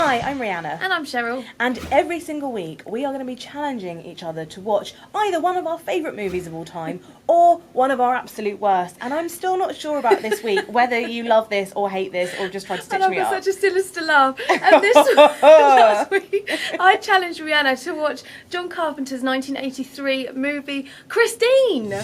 Hi, I'm Rhianna. And I'm Cheryl. And every single week we are going to be challenging each other to watch either one of our favourite movies of all time or one of our absolute worst. And I'm still not sure about this week whether you love this or hate this or just try to stitch me up. And I'm such a sinister laugh. And this last week I challenged Rhianna to watch John Carpenter's 1983 movie Christine.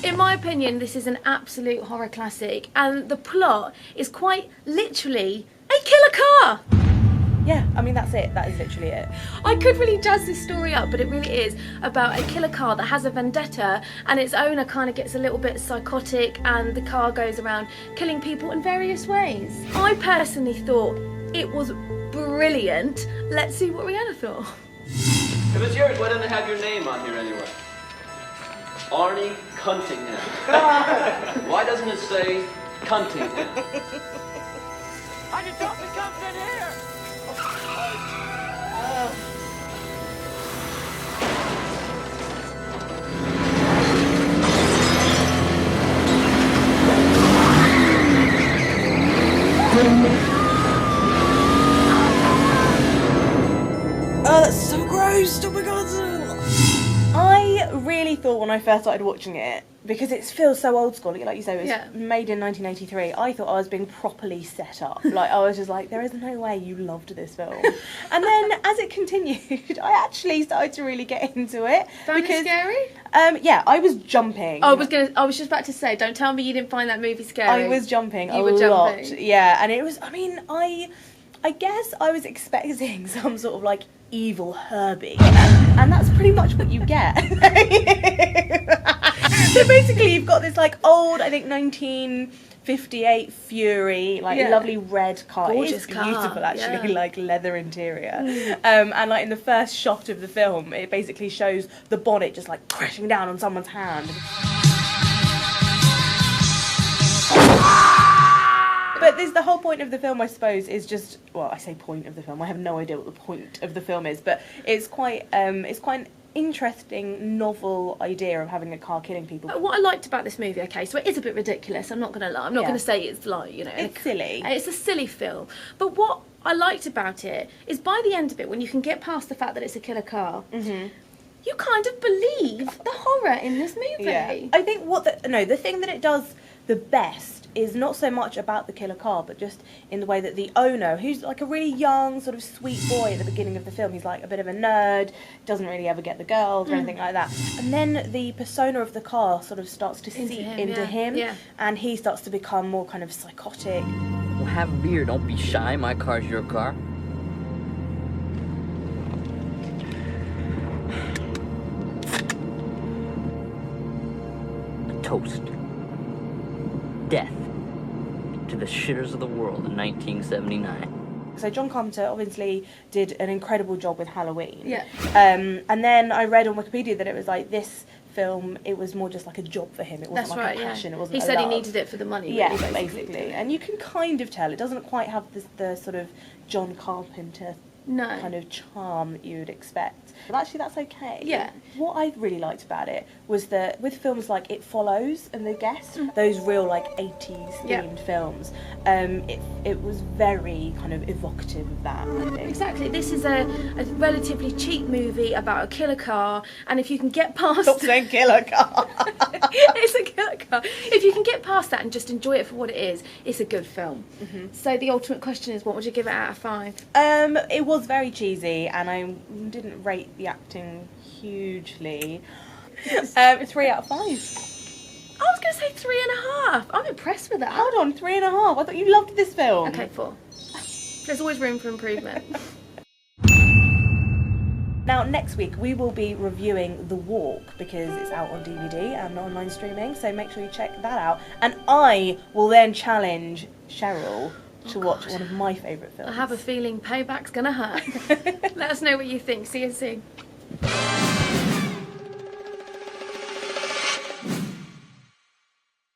In my opinion, this is an absolute horror classic, and the plot is quite literally a killer car. Yeah, I mean, that's it. That is literally it. I could really jazz this story up, but it really is about a killer car that has a vendetta, and its owner kind of gets a little bit psychotic, and the car goes around killing people in various ways. I personally thought it was brilliant. Let's see what Rhianna thought. If it's yours, why don't I have your name on here anyway? Arnie Cuntingham. Why doesn't it say Cuntingham? I can talk to Compton here! Oh, that's so gross! Oh my god! I really thought when I first started watching it, because it feels so old school, like you say, it was made in 1983, I thought I was being properly set up. Like, I was just like, there is no way you loved this film. And then, as it continued, I actually started to really get into it. Found it scary? Yeah, I was jumping. I was just about to say, don't tell me you didn't find that movie scary. I was jumping a lot. Jumping. Yeah, and it was, I mean, I guess I was expecting some sort of, like, evil Herbie, and that's pretty much what you get. So basically you've got this like old, I think 1958 Fury, like lovely red car. Gorgeous it's car, beautiful actually, like leather interior. And like in the first shot of the film, it basically shows the bonnet just like crashing down on someone's hand. But the whole point of the film, I suppose, is just, well, I say point of the film, I have no idea what the point of the film is, but it's quite an interesting, novel idea of having a car killing people. What I liked about this movie, okay, so it is a bit ridiculous, I'm not going to lie, I'm not going to say it's like, you know. It's silly. It's a silly film, but what I liked about it is by the end of it, when you can get past the fact that it's a killer car, you kind of believe the horror in this movie. Yeah. I think the thing that it does the best is not so much about the killer car, but just in the way that the owner, who's like a really young, sort of sweet boy at the beginning of the film, he's like a bit of a nerd, doesn't really ever get the girls or anything like that. And then the persona of the car sort of starts to seep into him, and he starts to become more kind of psychotic. Well, have a beer, don't be shy, my car's your car. A toast. Death to the shitters of the world in 1979. So John Carpenter obviously did an incredible job with Halloween. Yeah. And then I read on Wikipedia that it was like this film, it was more just like a job for him. It wasn't a passion. It wasn't. He said he needed it for the money. Yeah, really, basically. And you can kind of tell it doesn't quite have the sort of John Carpenter kind of charm that you would expect. But actually that's okay. Yeah. What I really liked about it was that with films like It Follows and The Guest, those real like 80s themed films, it was very kind of evocative of that, I think. Exactly. This is a relatively cheap movie about a killer car, and if you can get past... Stop saying killer car. It's a killer car. If you can get past that and just enjoy it for what it is, it's a good film. So the ultimate question is, what would you give it out of 5? It was very cheesy, and I didn't rate the acting hugely. 3 out of 5. I was going to say 3.5. I'm impressed with that. Hold on, 3.5. I thought you loved this film. Okay, 4. There's always room for improvement. Now, next week we will be reviewing The Walk because it's out on DVD and online streaming, so make sure you check that out. And I will then challenge Cheryl to watch one of my favourite films. I have a feeling payback's gonna hurt. Let us know what you think. See you soon.